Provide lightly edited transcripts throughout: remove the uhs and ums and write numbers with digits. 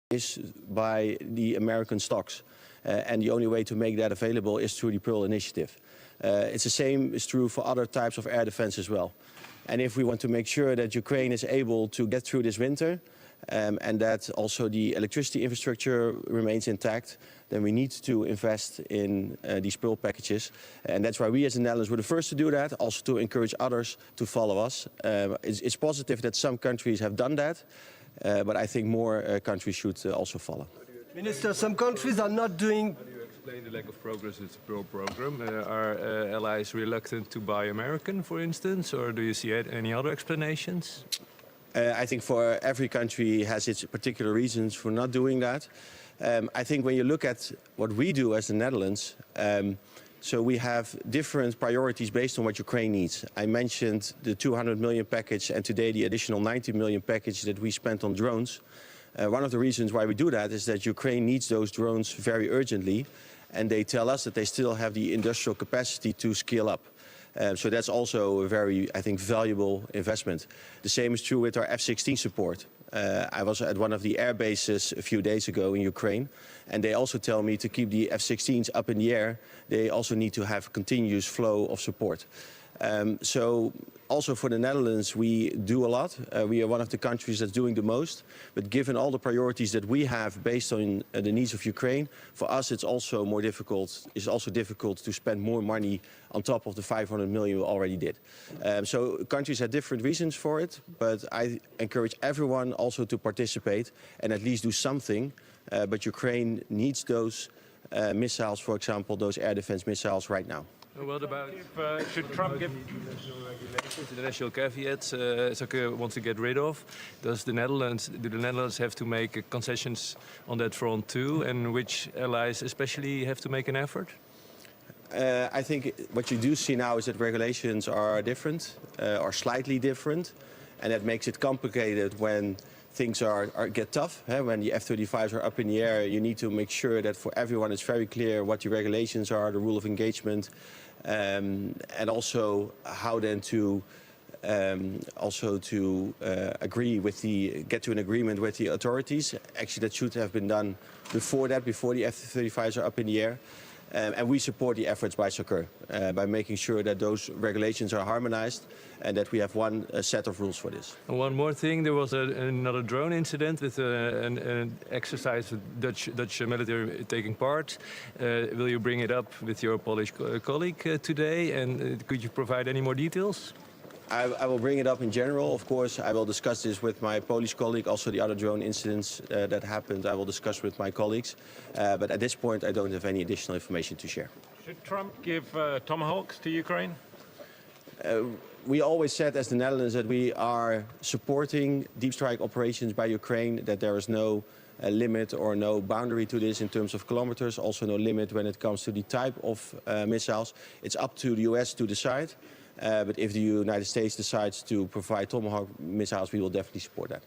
is by the American stocks. And the only way to make that available is through the Pearl Initiative. It's the same is true for other types of air defense as well. And if we want to make sure that Ukraine is able to get through this winter, and that also the electricity infrastructure remains intact, then we need to invest in these Pearl packages. And that's why we as the Netherlands were the first to do that, also to encourage others to follow us. It's positive that some countries have done that, but I think more countries should also follow. Minister, some countries are not doing... How do you explain the lack of progress with the Pearl program? Are allies reluctant to buy American, for instance, or do you see any other explanations? I think for every country has its particular reasons for not doing that. I think when you look at what we do as the Netherlands, so we have different priorities based on what Ukraine needs. I mentioned the 200 million package and today the additional 90 million package that we spent on drones. One of the reasons why we do that is that Ukraine needs those drones very urgently, and they tell us that they still have the industrial capacity to scale up. So that's also a very, I think, valuable investment. The same is true with our F-16 support. I was at one of the air bases a few days ago in Ukraine, and they also tell me to keep the F-16s up in the air, they also need to have continuous flow of support. So also for the Netherlands, we do a lot. We are one of the countries that's doing the most. But given all the priorities that we have based on the needs of Ukraine, for us it's also more difficult. It's also difficult to spend more money on top of the 500 million we already did. So countries have different reasons for it, but I encourage everyone also to participate and at least do something. But Ukraine needs those missiles, for example, those air defense missiles right now. What about should Trump give international caveats Turkey wants to get rid of? Do the Netherlands have to make concessions on that front too? And which allies especially have to make an effort? I think what you do see now is that regulations are different, or slightly different, and that makes it complicated when things get tough. When the F-35s are up in the air, you need to make sure that for everyone it's very clear what the regulations are, the rule of engagement, and also how then to get to an agreement with the authorities. Actually, that should have been done before the F-35s are up in the air. And we support the efforts by SOCUR by making sure that those regulations are harmonized and that we have one set of rules for this. And one more thing, there was another drone incident with an exercise with Dutch military taking part. Will you bring it up with your Polish colleague today, and could you provide any more details? I will bring it up in general. Of course, I will discuss this with my Polish colleague. Also, the other drone incidents that happened, I will discuss with my colleagues. But at this point, I don't have any additional information to share. Should Trump give Tomahawks to Ukraine? We always said as the Netherlands that we are supporting deep strike operations by Ukraine, that there is no limit or no boundary to this in terms of kilometers, also no limit when it comes to the type of missiles. It's up to the US to decide. But if the United States decides to provide Tomahawk missiles, we will definitely support that.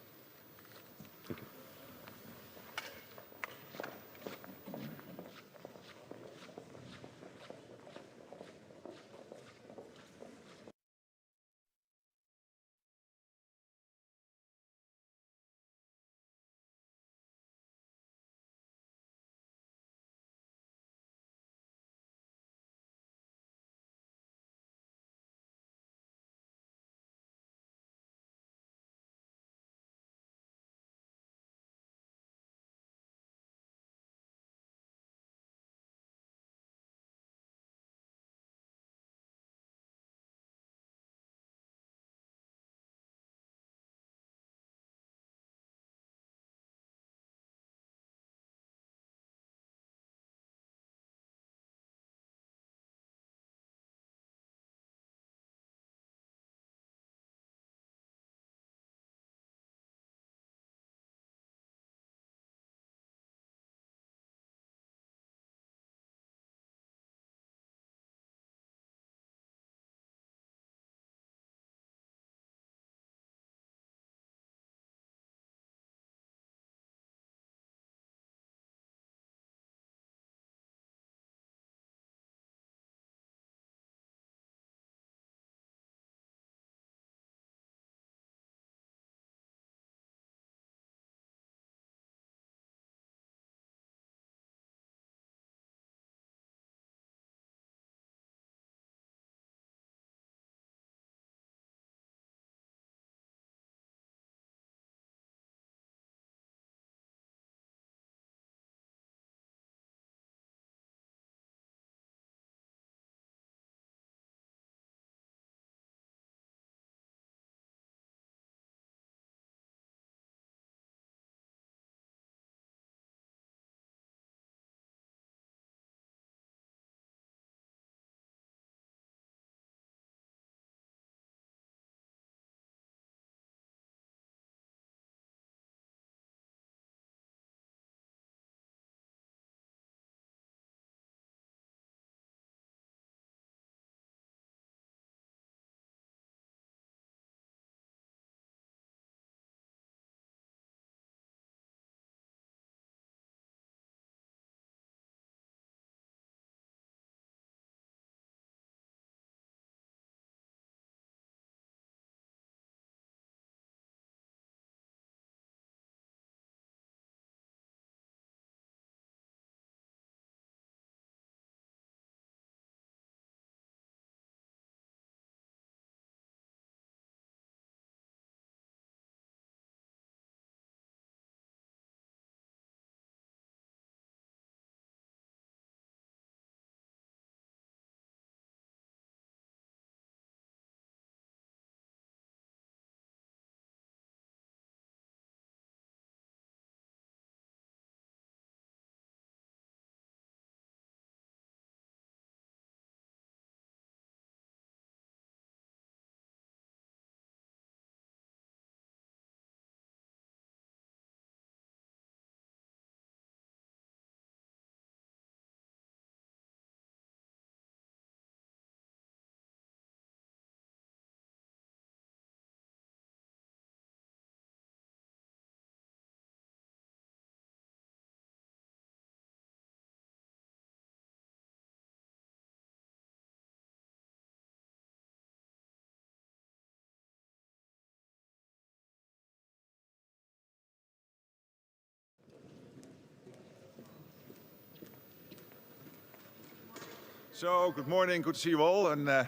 So, good morning, good to see you all. And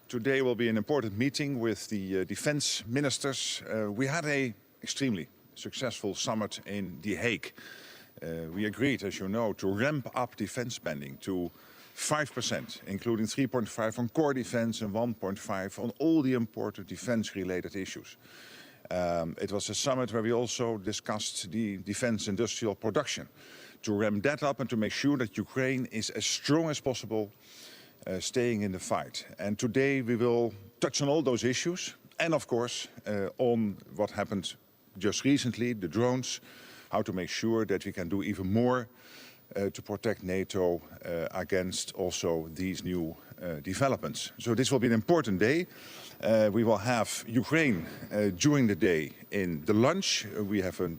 today will be an important meeting with the defense ministers. We had an extremely successful summit in The Hague. We agreed, as you know, to ramp up defense spending to 5%, including 3.5 on core defense and 1.5 on all the important defense-related issues. It was a summit where we also discussed the defense industrial production, to ramp that up and to make sure that Ukraine is as strong as possible, staying in the fight. And today we will touch on all those issues and, of course, on what happened just recently, the drones, how to make sure that we can do even more to protect NATO against also these new developments. So this will be an important day. We will have Ukraine during the day in the lunch. We have a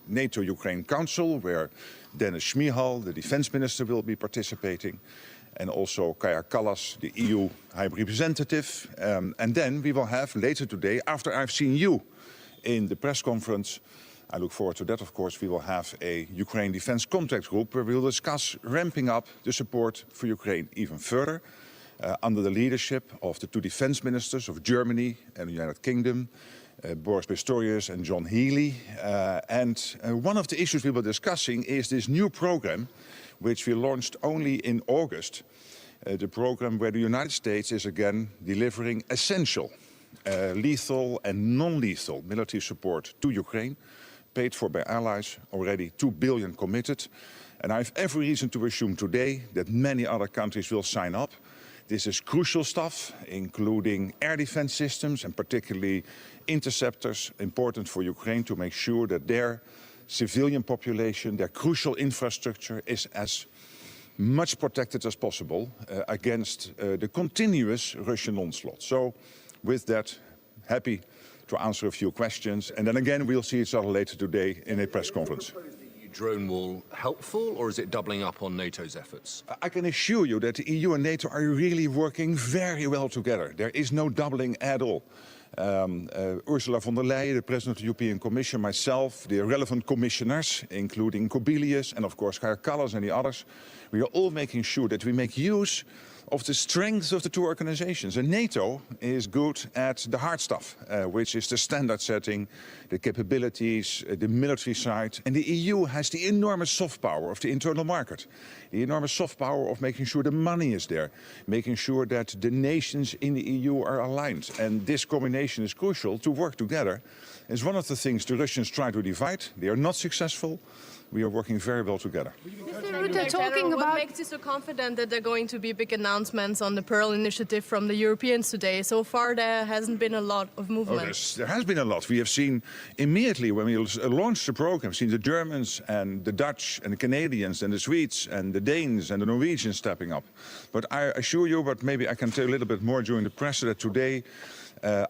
NATO-Ukraine Council where Dennis Shmihal, the defense minister, will be participating, and also Kaja Kallas, the EU High Representative. And then we will have later today, after I've seen you in the press conference, I look forward to that, of course, we will have a Ukraine Defense Contact Group where we will discuss ramping up the support for Ukraine even further under the leadership of the two defense ministers of Germany and the United Kingdom, Boris Pistorius and John Healey. And one of the issues we were discussing is this new program, which we launched only in August, the program where the United States is again delivering essential, lethal and non-lethal military support to Ukraine, paid for by allies, already 2 billion committed. And I have every reason to assume today that many other countries will sign up. This is crucial stuff, including air defense systems and particularly interceptors, important for Ukraine to make sure that their civilian population, their crucial infrastructure is as much protected as possible against the continuous Russian onslaught. So with that, happy to answer a few questions. And then again, we'll see each other later today in a press conference. Drone wall helpful, or is it doubling up on NATO's efforts? I can assure you that the EU and NATO are really working very well together. There is no doubling at all. Ursula von der Leyen, the President of the European Commission, myself, the relevant commissioners, including Kubilius and of course Kaja Kallas and the others, we are all making sure that we make use of the strengths of the two organizations. And NATO is good at the hard stuff, which is the standard setting, the capabilities, the military side. And the EU has the enormous soft power of the internal market, the enormous soft power of making sure the money is there, making sure that the nations in the EU are aligned. And this combination is crucial to work together. It's one of the things the Russians try to divide. They are not successful. We are working very well together. Mr. Rutte, talking about... What makes you so confident that there are going to be big announcements on the Pearl Initiative from the Europeans today? So far, there hasn't been a lot of movement. There has been a lot. We have seen immediately when we launched the program, seen the Germans and the Dutch and the Canadians and the Swedes and the Danes and the Norwegians stepping up. But I assure you, but maybe I can tell you a little bit more during the press, that today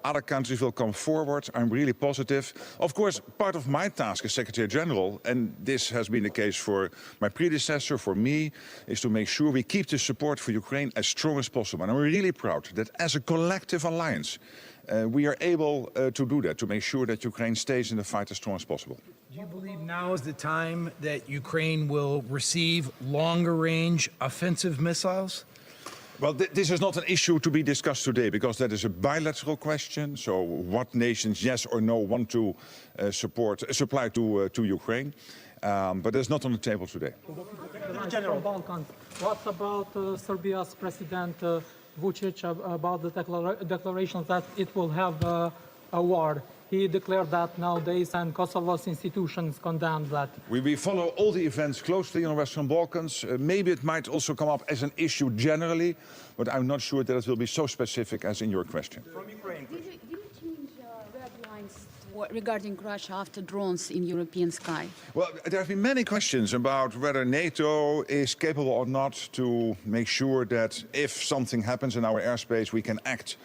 other countries will come forward. I'm really positive. Of course, part of my task as Secretary General, and this has been the case for my predecessor, for me, is to make sure we keep the support for Ukraine as strong as possible. And I'm really proud that as a collective alliance, we are able to do that, to make sure that Ukraine stays in the fight as strong as possible. Do you believe now is the time that Ukraine will receive longer-range offensive missiles? Well, this is not an issue to be discussed today because that is a bilateral question. So what nations, yes or no, want to supply to Ukraine. But that's not on the table today. General Balkans. What about Serbia's President Vucic about the declaration that it will have a war? He declared that nowadays, and Kosovo's institutions condemn that. We follow all the events closely in the Western Balkans. Maybe it might also come up as an issue generally, but I'm not sure that it will be so specific as in your question. From Ukraine. Did you change red lines regarding Russia after drones in European sky? Well, there have been many questions about whether NATO is capable or not to make sure that if something happens in our airspace, we can act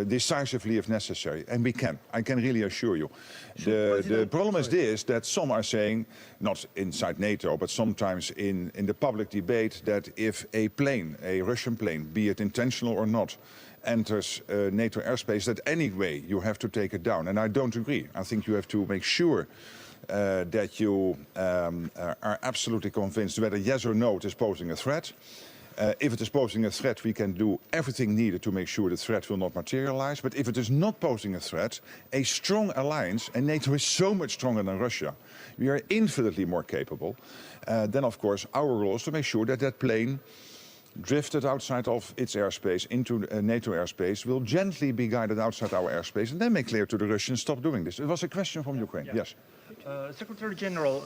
decisively if necessary, and we can. I can really assure you. The problem is this, that some are saying, not inside NATO, but sometimes in the public debate, that if a plane, a Russian plane, be it intentional or not, enters NATO airspace, that anyway you have to take it down. And I don't agree. I think you have to make sure that you are absolutely convinced whether yes or no it is posing a threat. If it is posing a threat, we can do everything needed to make sure the threat will not materialize. But if it is not posing a threat, a strong alliance, and NATO is so much stronger than Russia, we are infinitely more capable, then of course our role is to make sure that that plane drifted outside of its airspace into NATO airspace will gently be guided outside our airspace and then make clear to the Russians, stop doing this. It was a question from Ukraine. Yeah. Yes. Secretary General,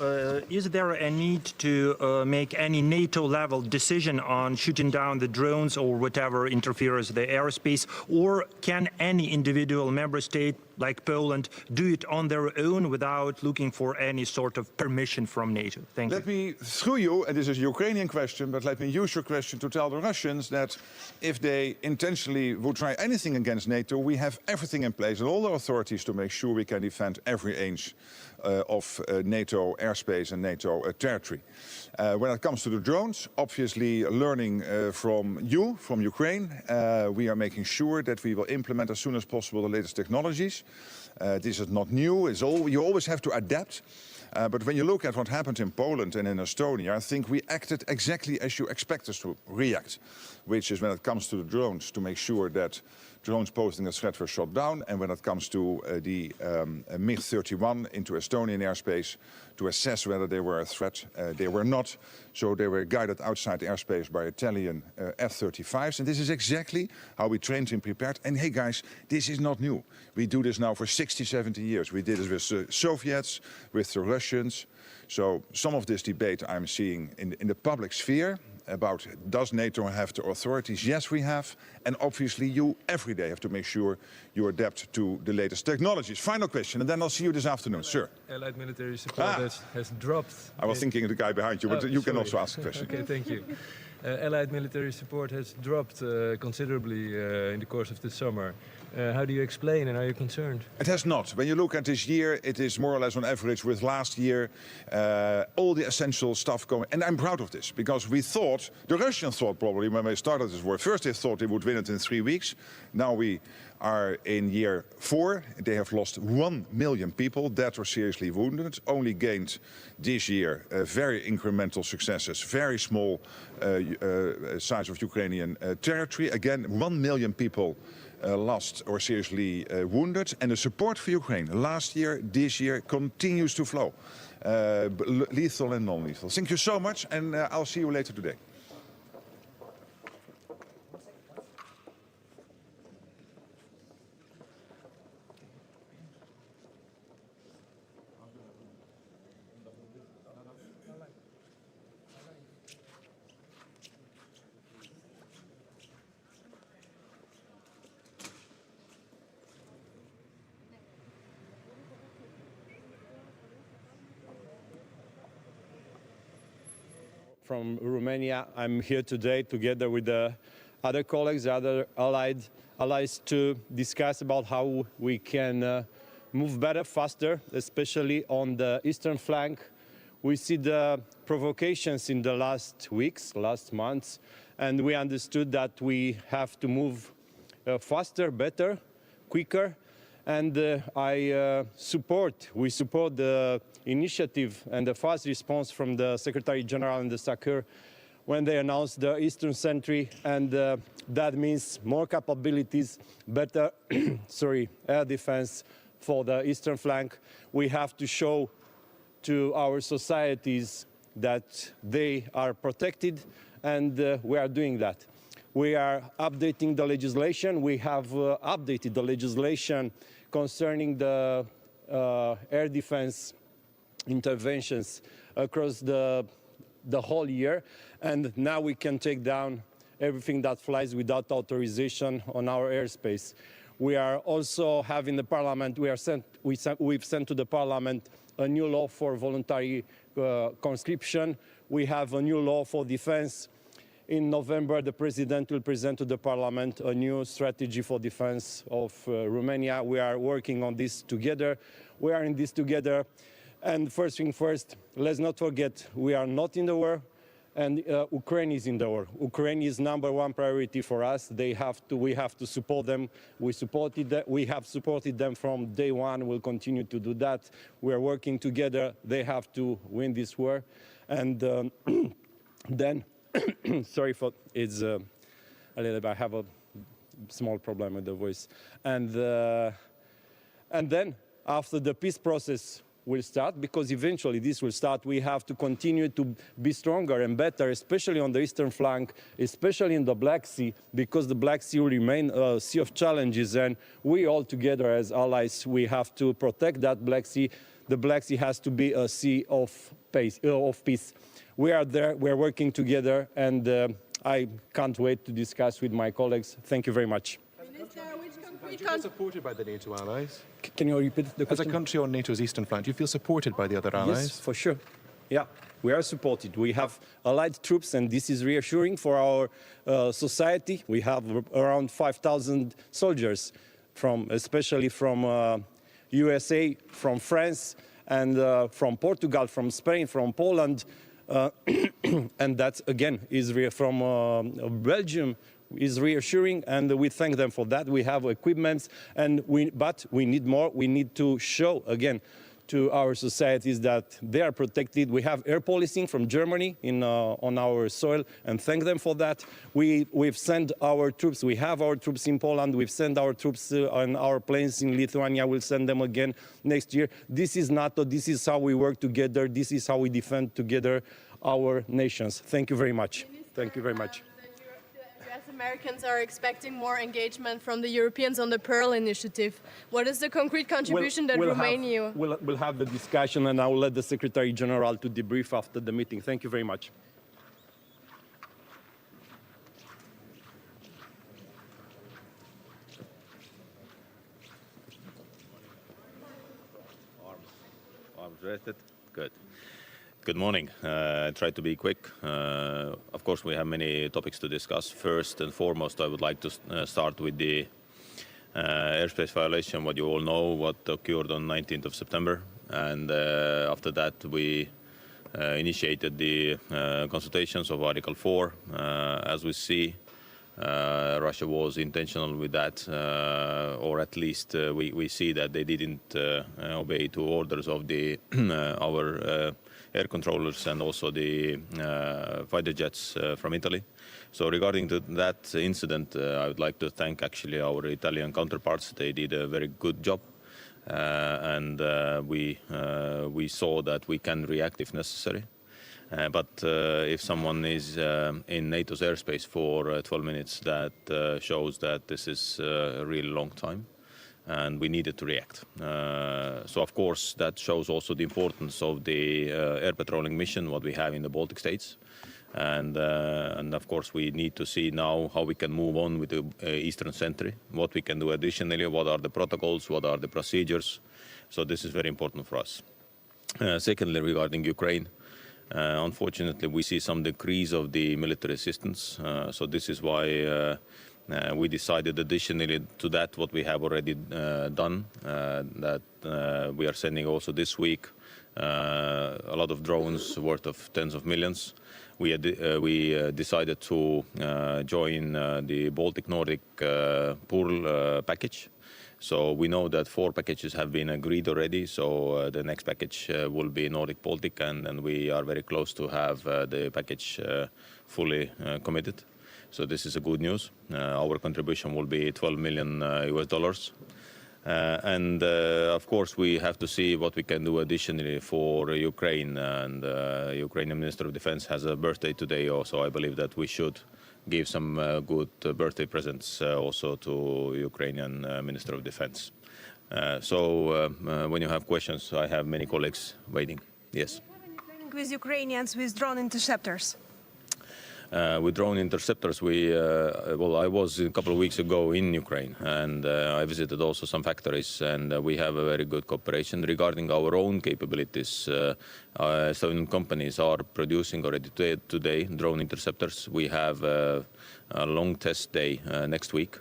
is there a need to make any NATO-level decision on shooting down the drones or whatever interferes with the airspace, or can any individual member state like Poland do it on their own without looking for any sort of permission from NATO? Thank you. Let me, through you, and this is a Ukrainian question, but let me use your question to tell the Russians that if they intentionally would try anything against NATO, we have everything in place and all the authorities to make sure we can defend every inch of NATO airspace and NATO territory. When it comes to the drones, obviously learning from you, from Ukraine, we are making sure that we will implement as soon as possible the latest technologies. This is not new, you always have to adapt. But when you look at what happened in Poland and in Estonia, I think we acted exactly as you expect us to react, which is when it comes to the drones, to make sure that drones posing a threat were shot down, and when it comes to the MiG-31 into Estonian airspace, to assess whether they were a threat. They were not, so they were guided outside airspace by Italian F-35s, and this is exactly how we trained and prepared. And hey guys, this is not new. We do this now for 60, 70 years. We did it with the Soviets, with the Russians. So some of this debate I'm seeing in the public sphere about does NATO have the authorities? Yes, we have. And obviously you every day have to make sure you adapt to the latest technologies. Final question, and then I'll see you this afternoon. Sir. Allied military support has dropped. I was thinking of the guy behind you, but you can also ask a question. Okay, thank you. Allied military support has dropped considerably in the course of the summer. How do you explain, and are you concerned? It has not. When you look at this year, it is more or less on average with last year, all the essential stuff going. And I'm proud of this, because we thought, the Russians thought probably when they started this war, first they thought they would win it in 3 weeks. Now we are in year 4. They have lost 1 million people, dead or seriously wounded, only gained this year very incremental successes, very small size of Ukrainian territory. Again, 1 million people lost or seriously wounded, and the support for Ukraine last year, this year continues to flow, lethal and non-lethal. Thank you so much, and I'll see you later today. From Romania, I'm here today together with the other colleagues, other allies, to discuss about how we can move better, faster, especially on the eastern flank. We see the provocations in the last weeks, last months, and we understood that we have to move faster, better, quicker. And we support the initiative and the fast response from the Secretary General and the SACEUR when they announced the Eastern Sentry, and that means more capabilities, better air defense for the eastern flank. We have to show to our societies that they are protected, and we are doing that. We are updating the legislation. We have updated the legislation concerning the air defense interventions across the whole year, and now we can take down everything that flies without authorization on our airspace. We are also having the Parliament, we've sent to the Parliament a new law for voluntary conscription. We have a new law for defense. In November, the President will present to the Parliament a new strategy for defense of Romania. We are working on this together. We are in this together. And first thing first, let's not forget, we are not in the war, and Ukraine is in the war. Ukraine is #1 priority for us. We have to support them. We have supported them from day one. We'll continue to do that. We are working together. They have to win this war. And then sorry for it's a little bit. I have a small problem with the voice, and then after the peace process will start, because eventually this will start, we have to continue to be stronger and better, especially on the eastern flank, especially in the Black Sea, because the Black Sea will remain a sea of challenges, and we all together as allies, we have to protect that Black Sea. The Black Sea has to be a sea of peace. We are there, we are working together, and I can't wait to discuss with my colleagues. Thank you very much. Do you feel supported by the NATO allies? Can you repeat the question? As a country on NATO's eastern flank, do you feel supported by the other allies? Yes, for sure. Yeah, we are supported. We have allied troops, and this is reassuring for our society. We have around 5,000 soldiers, especially from USA, from France, and from Portugal, from Spain, from Poland, and that again is from Belgium. Is reassuring, and we thank them for that. We have equipments, but we need more. We need to show again to our societies that they are protected. We have air policing from Germany on our soil, and thank them for that. We've sent our troops. We have our troops in Poland. We've sent our troops on our planes in Lithuania. We'll send them again next year. This is NATO. This is how we work together. This is how we defend together our nations. Thank you very much. Thank you very much. Americans are expecting more engagement from the Europeans on the Pearl Initiative. What is the concrete contribution that Romania... We'll have the discussion, and I will let the Secretary General to debrief after the meeting. Thank you very much. Arms rested. Good. Good morning. Try to be quick. Of course, we have many topics to discuss. First and foremost, I would like to start with the airspace violation, what you all know, what occurred on 19th of September. And after that, we initiated the consultations of Article 4. As we see, Russia was intentional with that, or at least we see that they didn't obey to orders of the our air controllers and also the fighter jets from Italy. So regarding that incident, I would like to thank actually our Italian counterparts. They did a very good job, and we saw that we can react if necessary. But if someone is in NATO's airspace for 12 minutes, that shows that this is a really long time, and we needed to react. So, of course, that shows also the importance of the air patrolling mission, what we have in the Baltic states. And of course, we need to see now how we can move on with the Eastern Sentry, what we can do additionally, what are the protocols, what are the procedures. So this is very important for us. Secondly, regarding Ukraine, unfortunately, we see some decrease of the military assistance. So this is why we decided additionally to that what we have already done, that we are sending also this week a lot of drones worth of tens of millions. We decided to join the Baltic Nordic pool package. So we know that 4 packages have been agreed already. So the next package will be Nordic Baltic, and we are very close to have the package fully committed. So this is a good news. Our contribution will be $12 million US. And of course, we have to see what we can do additionally for Ukraine. And Ukrainian Minister of Defense has a birthday today also. I believe that we should give some good birthday presents also to Ukrainian Minister of Defense. So when you have questions, I have many colleagues waiting. Yes. Do you have any training with Ukrainians with drone interceptors? With drone interceptors, I was a couple of weeks ago in Ukraine, and I visited also some factories, and we have a very good cooperation regarding our own capabilities. Some companies are producing already today drone interceptors. We have a long test day next week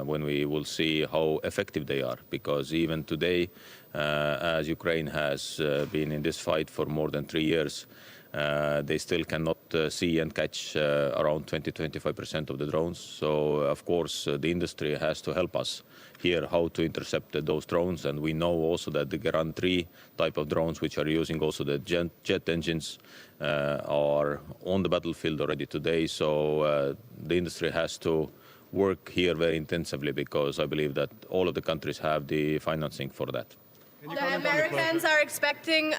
when we will see how effective they are, because even today, as Ukraine has been in this fight for more than 3 years, They still cannot see and catch around 20-25% of the drones. So, of course, the industry has to help us here how to intercept those drones. And we know also that the Garand 3 type of drones, which are using also the jet engines, are on the battlefield already today. So the industry has to work here very intensively, because I believe that all of the countries have the financing for that. The Americans are expecting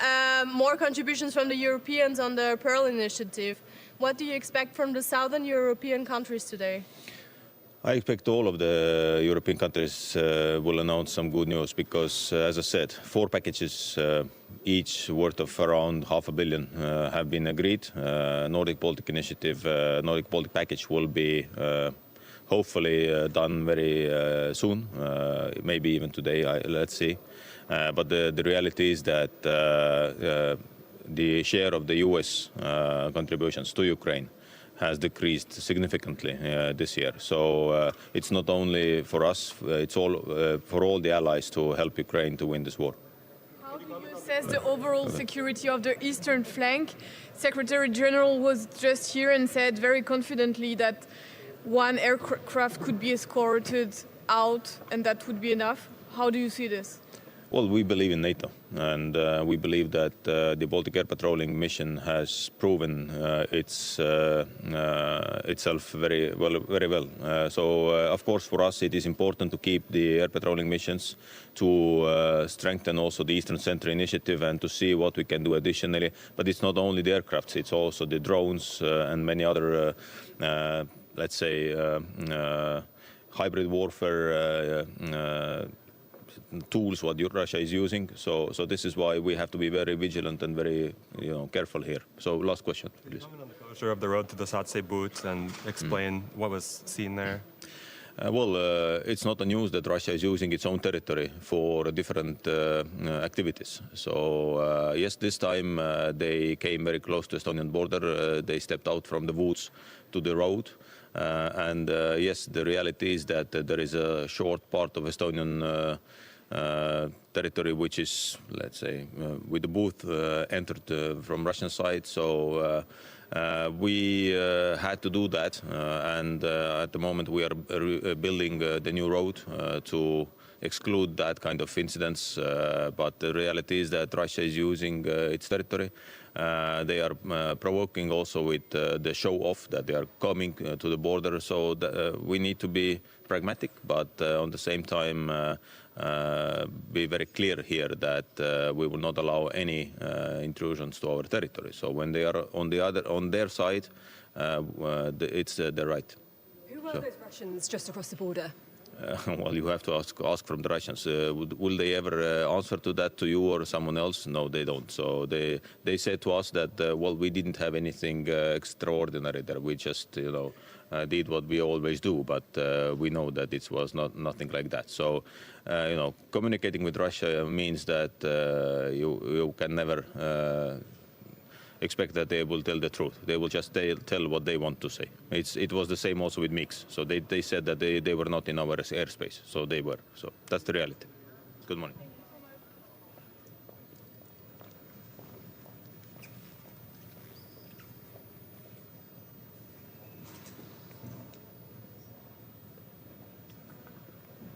more contributions from the Europeans on the Pearl Initiative. What do you expect from the southern European countries today? I expect all of the European countries will announce some good news, because, as I said, 4 packages, each worth of around $500 million, have been agreed. Nordic-Baltic Initiative, Nordic-Baltic package will be hopefully done very soon, maybe even today, let's see. But the reality is that the share of the US contributions to Ukraine has decreased significantly this year. So it's not only for us, it's all for all the allies to help Ukraine to win this war. How do you assess the overall security of the eastern flank? Secretary General was just here and said very confidently that 1 aircraft could be escorted out and that would be enough. How do you see this? Well, we believe in NATO, and we believe that the Baltic Air Patrolling mission has proven itself very well. So, of course, for us, it is important to keep the air patrolling missions, to strengthen also the Eastern Centre Initiative, and to see what we can do additionally. But it's not only the aircrafts; it's also the drones and many other, let's say, hybrid warfare tools what Russia is using. So this is why we have to be very vigilant and very careful here. So last question, please. Comment on the closure of the road to the Satsé boots and explain what was seen there. Well, it's not a news that Russia is using its own territory for different activities. So yes, this time they came very close to Estonian border. They stepped out from the woods to the road. And yes, the reality is that there is a short part of Estonian territory which is, let's say, with the booth entered from Russian side. So we had to do that, and at the moment we are building the new road to exclude that kind of incidents. But the reality is that Russia is using its territory. They are provoking also with the show-off that they are coming to the border. So we need to be pragmatic, but on the same time be very clear here that we will not allow any intrusions to our territory. So when they are on their side, it's their right. Who were those Russians just across the border? Well, you have to ask from the Russians. Will they ever answer to that, to you or someone else? No, they don't. So they said to us that, well, we didn't have anything extraordinary there. We just, did what we always do. But we know that it was nothing like that. So, communicating with Russia means that you can never expect that they will tell the truth. They will just tell what they want to say. It was the same also with MiGs. So they said that they were not in our airspace. So they were. So that's the reality. Good morning.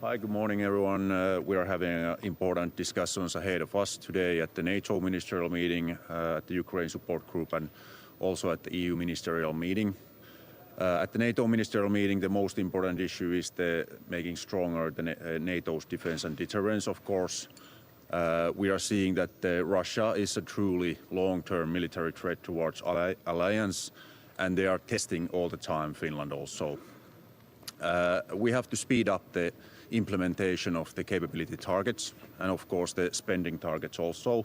Hi, good morning, everyone. We are having important discussions ahead of us today at the NATO ministerial meeting, at the Ukraine support group, and also at the EU ministerial meeting. At the NATO ministerial meeting, the most important issue is making stronger NATO's defense and deterrence, of course. We are seeing that Russia is a truly long-term military threat towards our alliance, and they are testing all the time Finland also. We have to speed up the implementation of the capability targets and, of course, the spending targets also.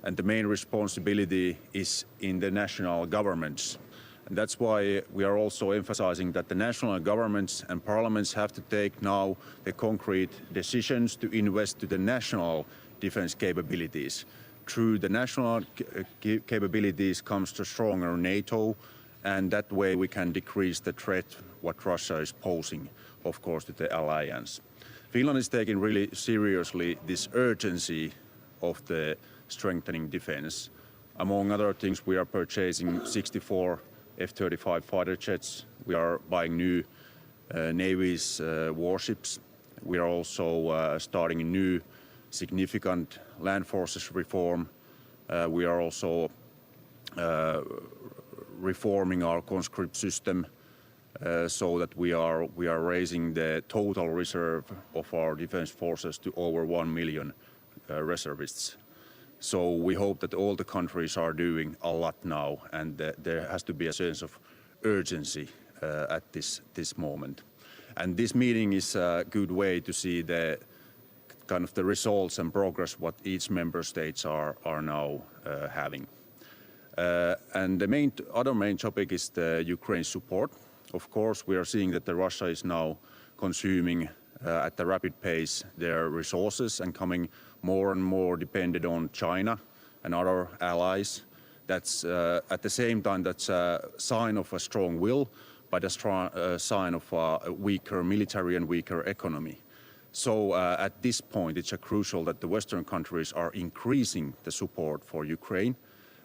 And the main responsibility is in the national governments. And that's why we are also emphasizing that the national governments and parliaments have to take now the concrete decisions to invest to the national defense capabilities. Through the national capabilities comes to stronger NATO, and that way we can decrease the threat what Russia is posing, of course, to the alliance. Finland is taking really seriously this urgency of the strengthening defense. Among other things, we are purchasing 64 F-35 fighter jets. We are buying new Navy's warships. We are also starting a new significant land forces reform. We are also reforming our conscript system so that we are raising the total reserve of our defense forces to over 1 million reservists. So we hope that all the countries are doing a lot now, and there has to be a sense of urgency at this moment. And this meeting is a good way to see the kind of the results and progress what each member states are now having. And the other main topic is the Ukraine support. Of course, we are seeing that Russia is now consuming at a rapid pace their resources and coming more and more dependent on China and other allies. That's at the same time that's a sign of a strong will, but a sign of a weaker military and weaker economy. So at this point, it's crucial that the Western countries are increasing the support for Ukraine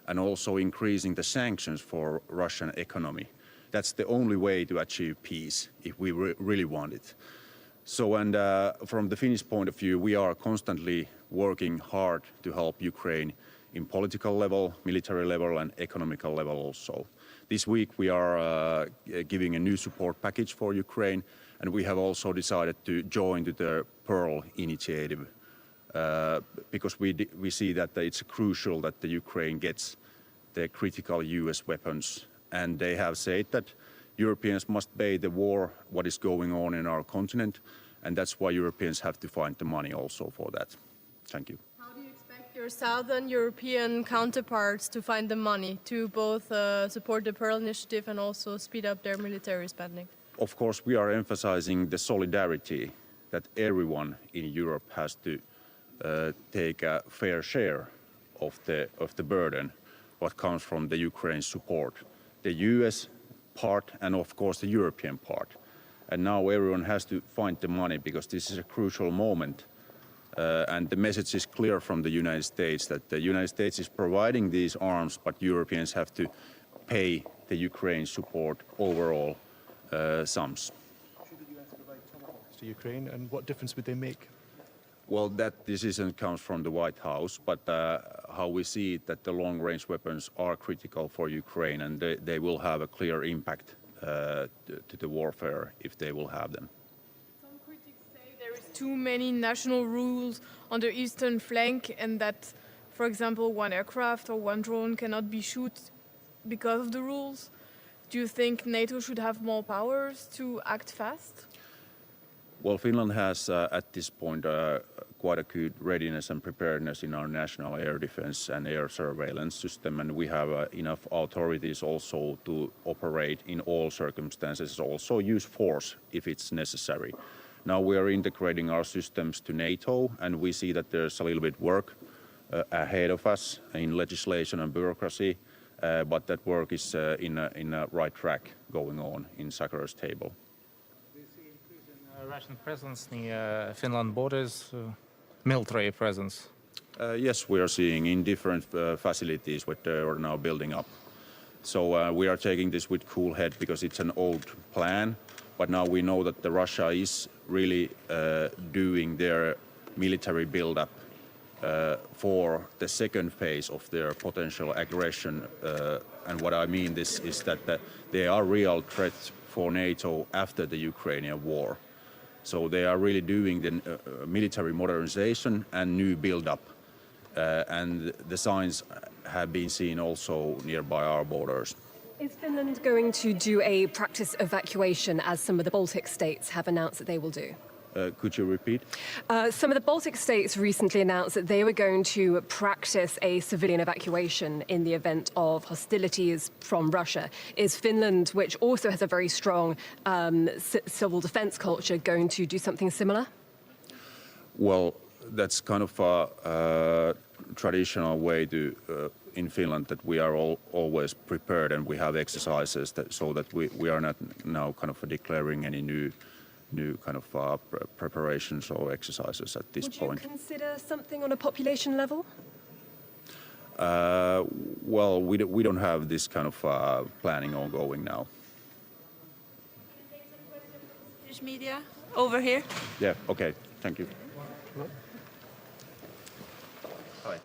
and also increasing the sanctions for Russian economy. That's the only way to achieve peace if we really want it. So, and from the Finnish point of view, we are constantly working hard to help Ukraine in political level, military level, and economical level also. This week we are giving a new support package for Ukraine, and we have also decided to join to the Pearl initiative because we see that it's crucial that the Ukraine gets the critical US weapons, and they have said that Europeans must pay the war, what is going on in our continent, and that's why Europeans have to find the money also for that. Thank you. How do you expect your Southern European counterparts to find the money to both support the Pearl Initiative and also speed up their military spending? Of course, we are emphasizing the solidarity that everyone in Europe has to take a fair share of the burden what comes from the Ukraine support. The US part and of course the European part. And now everyone has to find the money because this is a crucial moment. And the message is clear from the United States that the United States is providing these arms, but Europeans have to pay the Ukraine support overall sums. Should the US provide tomahawks to Ukraine, and what difference would they make? Well, that decision comes from the White House, but how we see it, that the long-range weapons are critical for Ukraine, and they will have a clear impact to the warfare if they will have them. Some critics say there is too many national rules on the eastern flank, and that, for example, one aircraft or one drone cannot be shot because of the rules. Do you think NATO should have more powers to act fast? Well, Finland has at this point quite a good readiness and preparedness in our national air defense and air surveillance system, and we have enough authorities also to operate in all circumstances, also use force if it's necessary. Now we are integrating our systems to NATO, and we see that there's a little bit work ahead of us in legislation and bureaucracy, but that work is in a right track going on in Sakhar's table. Russian presence near Finland borders, military presence? Yes, we are seeing in different facilities what they are now building up. So we are taking this with cool head because it's an old plan, but now we know that Russia is really doing their military build-up for the second phase of their potential aggression. And what I mean this is that they are real threats for NATO after the Ukrainian war. So they are really doing the military modernization and new build-up. And the signs have been seen also nearby our borders. Is Finland going to do a practice evacuation as some of the Baltic states have announced that they will do? Could you repeat? Some of the Baltic states recently announced that they were going to practice a civilian evacuation in the event of hostilities from Russia. Is Finland, which also has a very strong civil defense culture, going to do something similar? Well, that's kind of a traditional way to in Finland that we are always prepared and we have exercises so that we are not now kind of declaring any new kind of preparations or exercises at this point. Would you consider something on a population level? Well, we don't have this kind of planning ongoing now. British media, over here. Yeah, okay, thank you. Hi.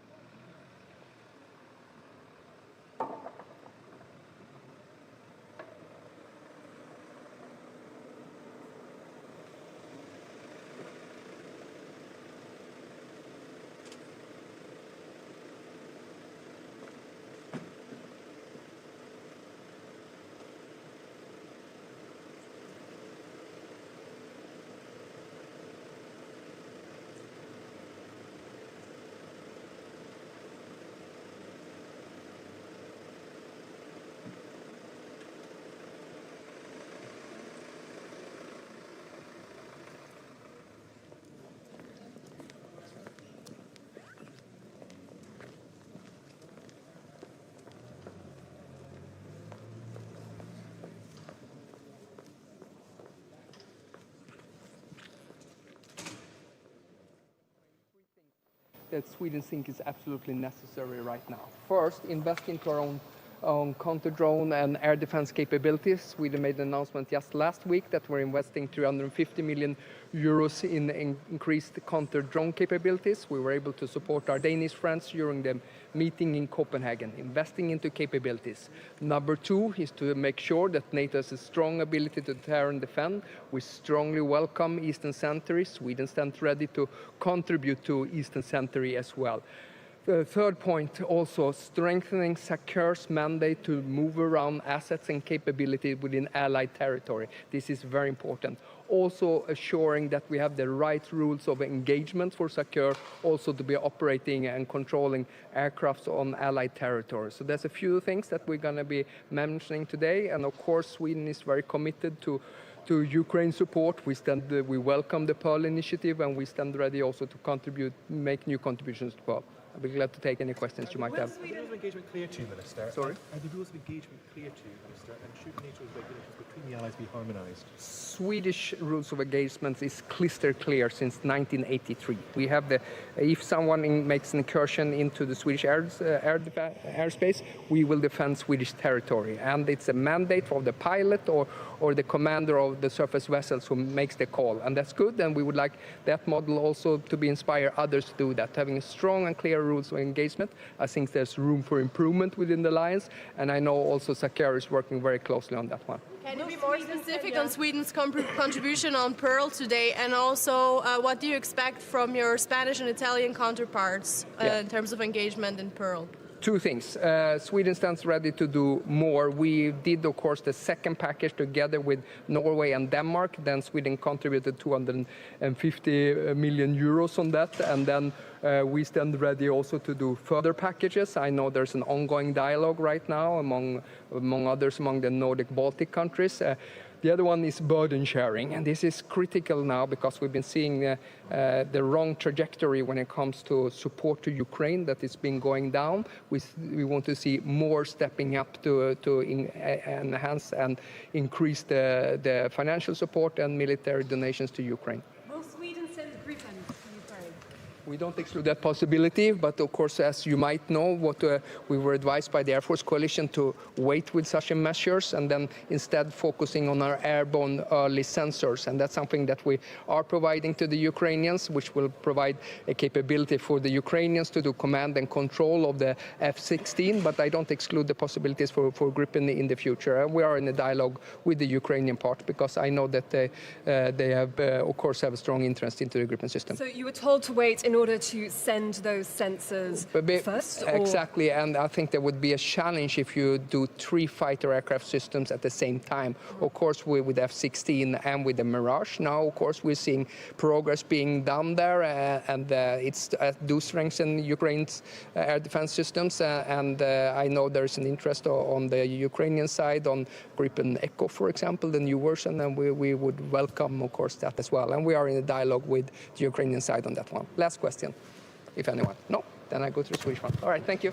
That Sweden thinks is absolutely necessary right now. First, invest into our own counter-drone and air defense capabilities. Sweden made an announcement just last week that we're investing 350 million euros in increased counter-drone capabilities. We were able to support our Danish friends during the meeting in Copenhagen, investing into capabilities. Number two is to make sure that NATO has a strong ability to deter and defend. We strongly welcome Eastern Century. Sweden stands ready to contribute to Eastern Century as well. The third point, also strengthening SACEUR's mandate to move around assets and capability within allied territory. This is very important. Also assuring that we have the right rules of engagement for SACEUR, also to be operating and controlling aircrafts on allied territory. So there's a few things that we're going to be mentioning today, and of course Sweden is very committed to Ukraine support. We welcome the Pearl Initiative, and we stand ready also to contribute, make new contributions to Pearl. I'll be glad to take any questions you might have. Are the rules of engagement clear to you, Minister? Sorry? Are the rules of engagement clear to you, Minister? And should NATO's regulations between the allies be harmonised? Swedish rules of engagement is crystal clear since 1983. We have if someone makes an incursion into the Swedish airspace, we will defend Swedish territory. And it's a mandate of the pilot or the commander of the surface vessels who makes the call. And that's good, and we would like that model also to be inspire others to do that. Having a strong and clear rules of engagement, I think there's room for improvement within the alliance, and I know also SACEUR is working very closely on that one. Can you be more specific on Sweden's contribution on Pearl today, and also what do you expect from your Spanish and Italian counterparts in terms of engagement in Pearl? Two things. Sweden stands ready to do more. We did, of course, the second package together with Norway and Denmark. Then Sweden contributed 250 million euros on that. And then we stand ready also to do further packages. I know there's an ongoing dialogue right now among others, among the Nordic Baltic countries. The other one is burden sharing, and this is critical now because we've been seeing the wrong trajectory when it comes to support to Ukraine, that it's been going down. We want to see more stepping up to enhance and increase the financial support and military donations to Ukraine. Will Sweden send Gripen to Ukraine? We don't exclude that possibility, but of course, as you might know, we were advised by the Air Force Coalition to wait with such measures and then instead focusing on our airborne early sensors. And that's something that we are providing to the Ukrainians, which will provide a capability for the Ukrainians to do command and control of the F-16, but I don't exclude the possibilities for Gripen in the future. And we are in a dialogue with the Ukrainian part because I know that they have, of course, have a strong interest into the Gripen system. So you were told to wait in order to send those sensors first? Exactly, and I think there would be a challenge if you do 3 fighter aircraft systems at the same time. Of course, with F-16 and with the Mirage. Now, of course, we're seeing progress being done there, and it's do strengthen Ukraine's air defense systems. And I know there's an interest on the Ukrainian side on Gripen Echo, for example, the new version, and we would welcome, of course, that as well. And we are in a dialogue with the Ukrainian side on that one. Last question, if anyone. No? Then I go to the Swedish one. All right, thank you.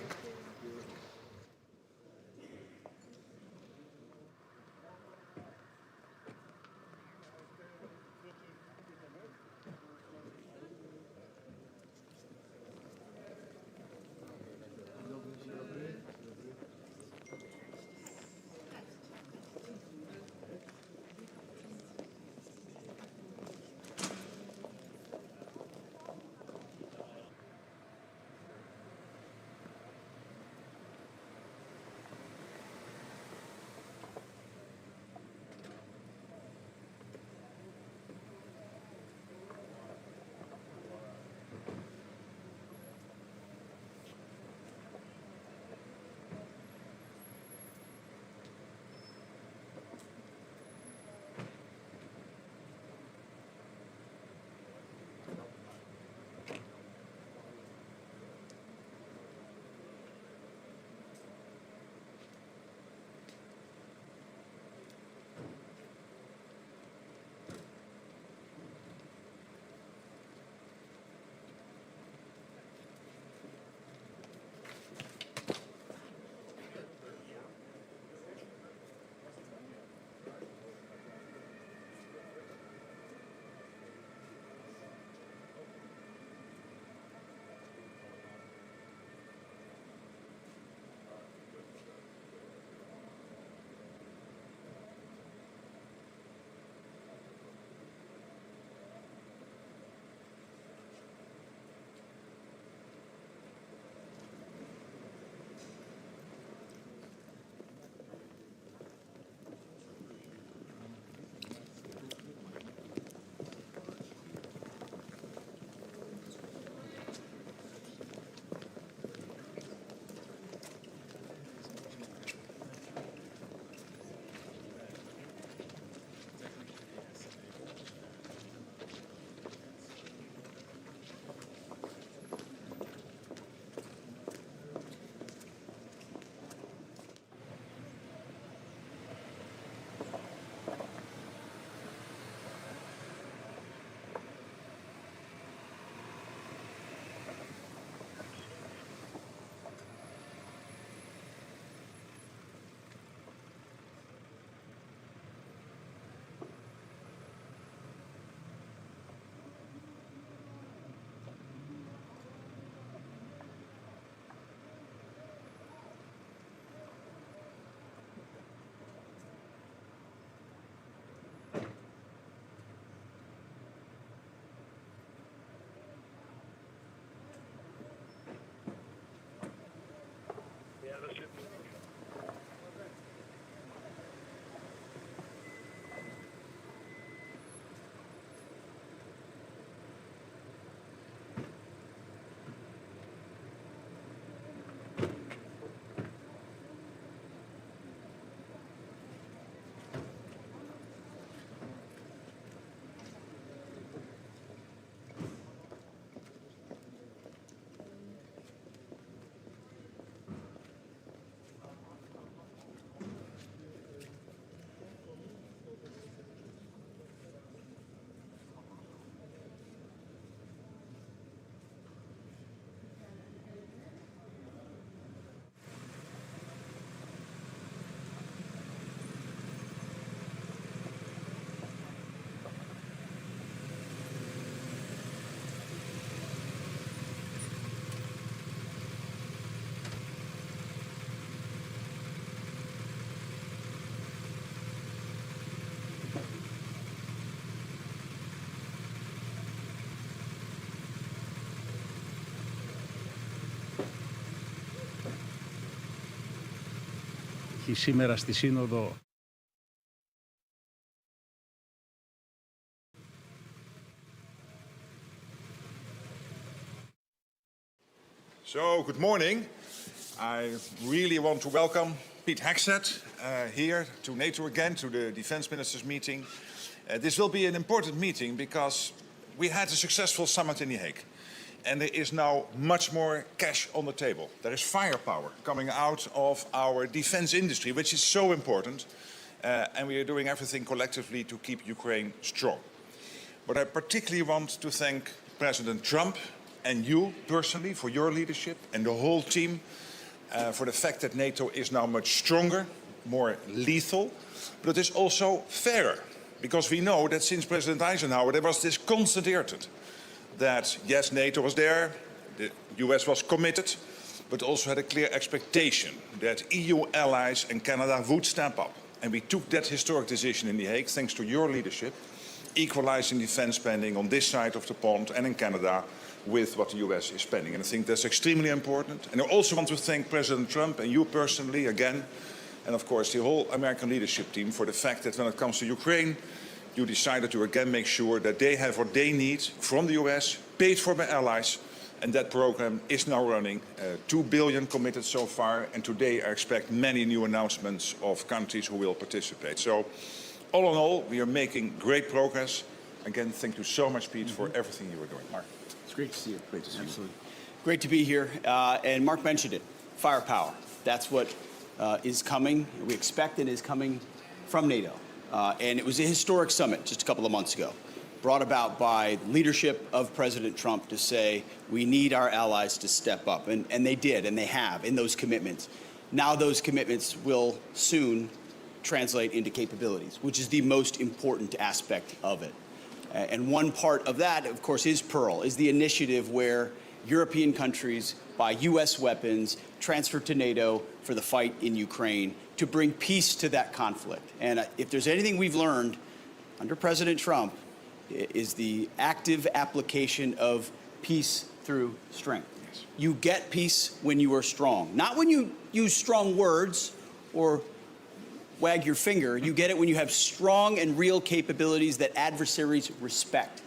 συμμετέχει σήμερα στη Σύνοδο. So, good morning. I really want to welcome Piet Hekset here to NATO again, to the Defense Ministers meeting. This will be an important meeting because we had a successful summit in The Hague. And there is now much more cash on the table. There is firepower coming out of our defense industry, which is so important. And we are doing everything collectively to keep Ukraine strong. But I particularly want to thank President Trump and you personally for your leadership and the whole team for the fact that NATO is now much stronger, more lethal, but it is also fairer. Because we know that since President Eisenhower, there was this constant irritant that, yes, NATO was there, the US was committed, but also had a clear expectation that EU allies and Canada would step up. And we took that historic decision in The Hague, thanks to your leadership, equalizing defense spending on this side of the pond and in Canada with what the US is spending. And I think that's extremely important. And I also want to thank President Trump and you personally again, and of course the whole American leadership team for the fact that when it comes to Ukraine, you decided to again make sure that they have what they need from the US, paid for by allies, and that program is now running. 2 billion committed so far, and today I expect many new announcements of countries who will participate. So, all in all, we are making great progress. Again, thank you so much, Pete, for everything you are doing. Mark. It's great to see you. Great to see you. Great to be here. And Mark mentioned it, firepower. That's what is coming, we expect and is coming from NATO. And it was a historic summit just a couple of months ago, brought about by leadership of President Trump to say we need our allies to step up. And they did, and they have in those commitments. Now those commitments will soon translate into capabilities, which is the most important aspect of it. And one part of that, of course, is Pearl, is the initiative where European countries buy U.S. weapons transferred to NATO for the fight in Ukraine to bring peace to that conflict. And if there's anything we've learned under President Trump is the active application of peace through strength. Yes. You get peace when you are strong, not when you use strong words or wag your finger. You get it when you have strong and real capabilities that adversaries respect.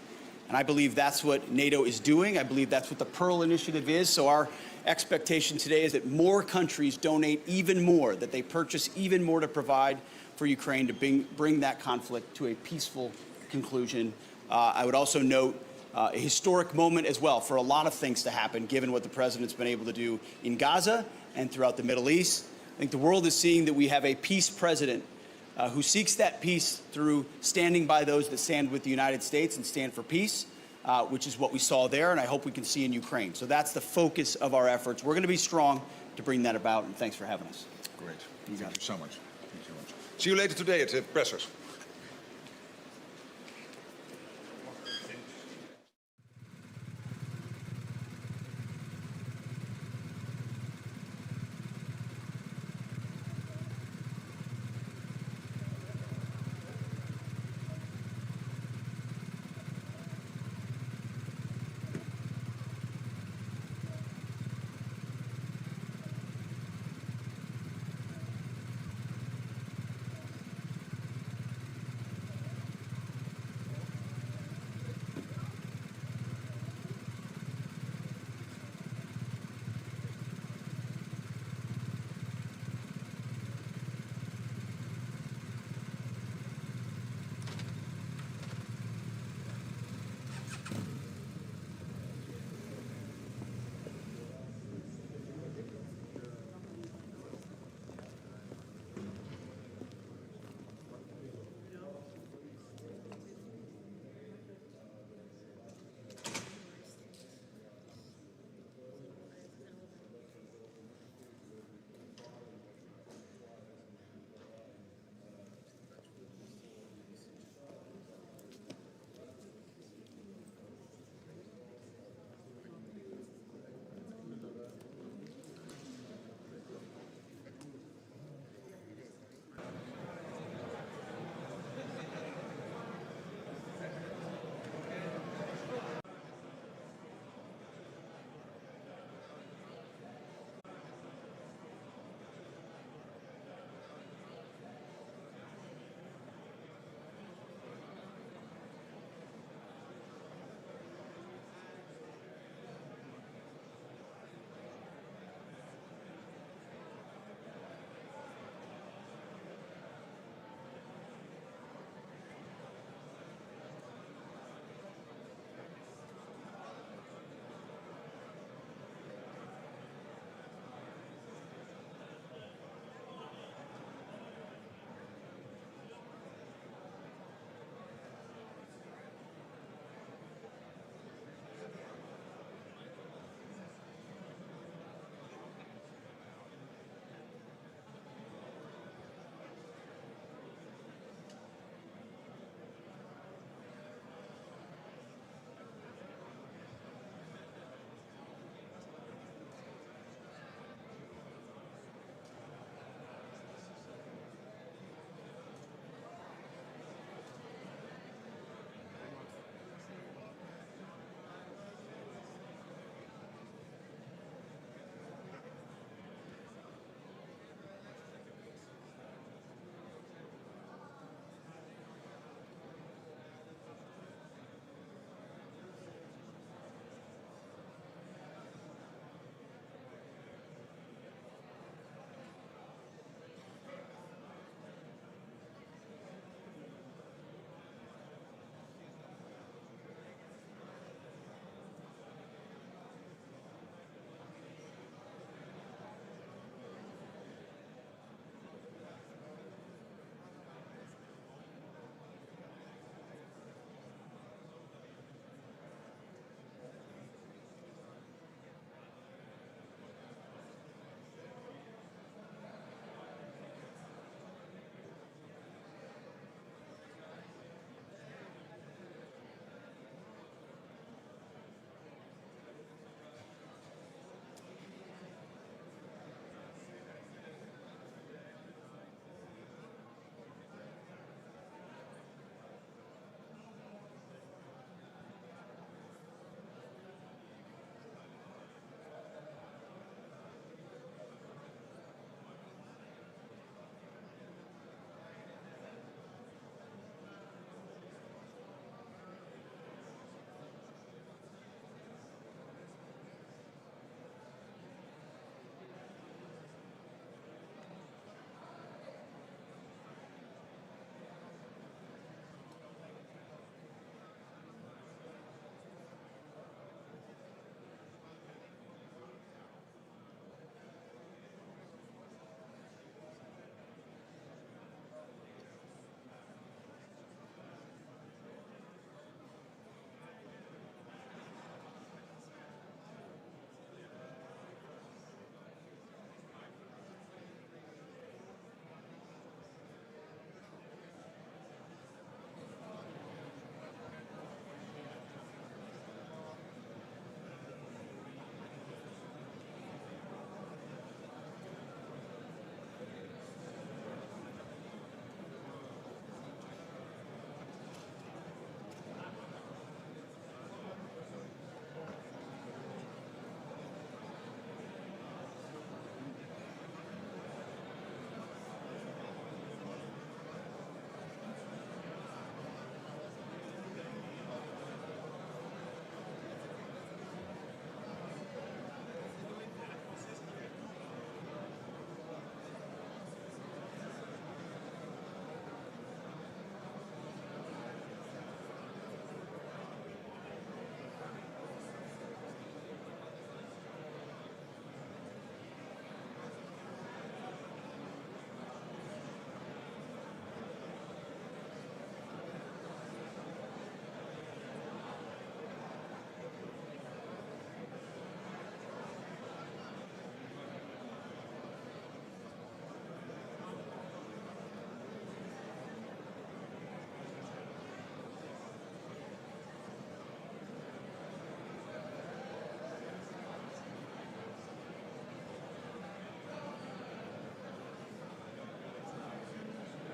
And I believe that's what NATO is doing. I believe that's what the Pearl Initiative is. So our expectation today is that more countries donate even more, that they purchase even more to provide for Ukraine to bring that conflict to a peaceful conclusion. I would also note a historic moment as well for a lot of things to happen, given what the president's been able to do in Gaza and throughout the Middle East. I think the world is seeing that we have a peace president who seeks that peace through standing by those that stand with the United States and stand for peace, which is what we saw there, and I hope we can see in Ukraine. So that's the focus of our efforts. We're going to be strong to bring that about, and thanks for having us. Great. Thank you so much. Thank you so much. See you later today at the pressers.